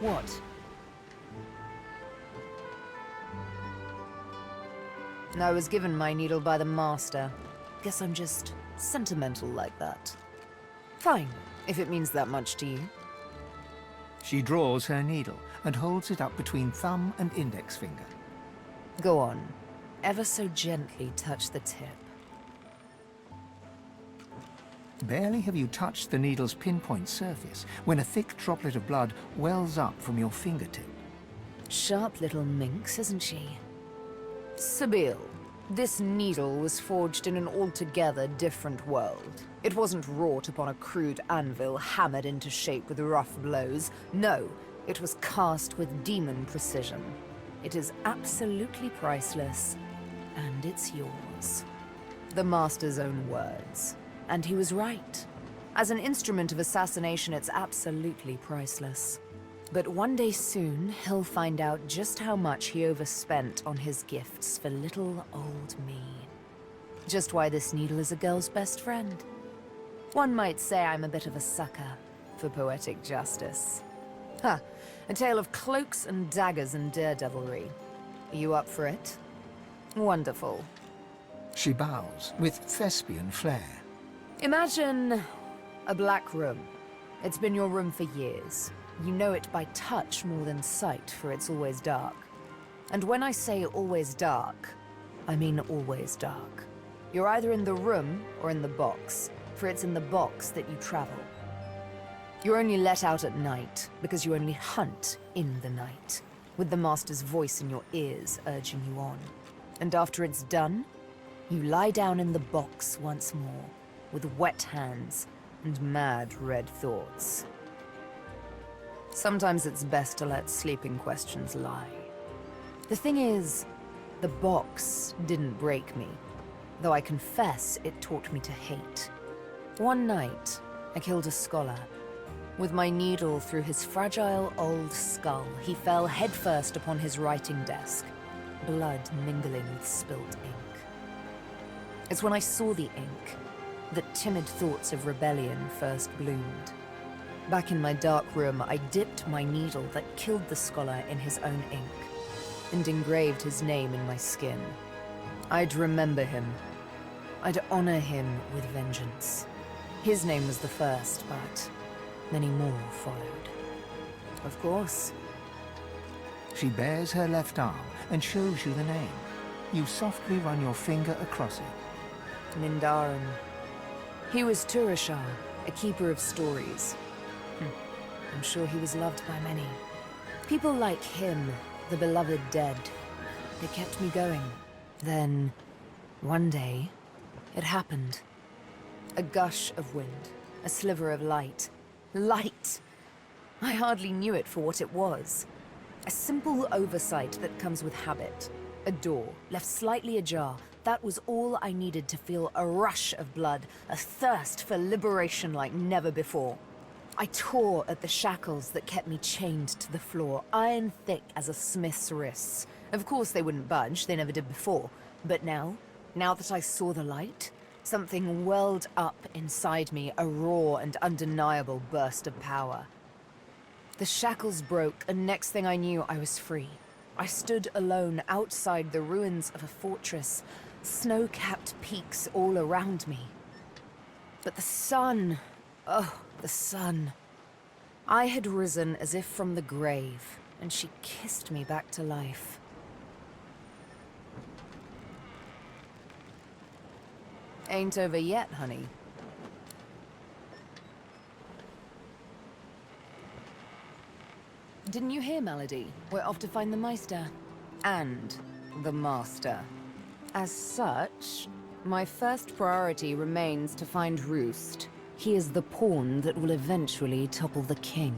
What? I was given my needle by the master. Guess I'm just sentimental like that. Fine, if it means that much to you. She draws her needle and holds it up between thumb and index finger. Go on. Ever so gently touch the tip. Barely have you touched the needle's pinpoint surface when a thick droplet of blood wells up from your fingertip. Sharp little minx, isn't she? Sabine, this needle was forged in an altogether different world. It wasn't wrought upon a crude anvil hammered into shape with rough blows. No, it was cast with demon precision. It is absolutely priceless, and it's yours. The master's own words. And he was right. As an instrument of assassination, it's absolutely priceless. But one day soon, he'll find out just how much he overspent on his gifts for little old me. Just why this needle is a girl's best friend. One might say I'm a bit of a sucker for poetic justice. Ha! A tale of cloaks and daggers and daredevilry. Are you up for it? Wonderful. She bows with thespian flair. Imagine a black room. It's been your room for years. You know it by touch more than sight, for it's always dark. And when I say always dark, I mean always dark. You're either in the room or in the box, for it's in the box that you travel. You're only let out at night, because you only hunt in the night, with the master's voice in your ears urging you on. And after it's done, you lie down in the box once more, with wet hands and mad red thoughts. Sometimes it's best to let sleeping questions lie. The thing is, the box didn't break me, though I confess it taught me to hate. One night, I killed a scholar. With my needle through his fragile old skull, he fell headfirst upon his writing desk, blood mingling with spilt ink. It's when I saw the ink that timid thoughts of rebellion first bloomed. Back in my dark room, I dipped my needle that killed the scholar in his own ink, and engraved his name in my skin. I'd remember him. I'd honor him with vengeance. His name was the first, but many more followed. Of course. She bares her left arm and shows you the name. You softly run your finger across it. Mindarin. He was Turashar, a keeper of stories. I'm sure he was loved by many. People like him, the beloved dead, they kept me going. Then, one day, it happened. A gush of wind, a sliver of light. Light! I hardly knew it for what it was. A simple oversight that comes with habit. A door, left slightly ajar. That was all I needed to feel a rush of blood, a thirst for liberation like never before. I tore at the shackles that kept me chained to the floor, iron thick as a smith's wrists. Of course they wouldn't budge, they never did before. But now that I saw the light, something welled up inside me, a raw and undeniable burst of power. The shackles broke, and next thing I knew, I was free. I stood alone outside the ruins of a fortress, snow-capped peaks all around me. But the sun, oh, the sun. I had risen as if from the grave, and she kissed me back to life. Ain't over yet, honey. Didn't you hear, Melody? We're off to find the Meister. And the Master. As such, my first priority remains to find Roost. He is the pawn that will eventually topple the king.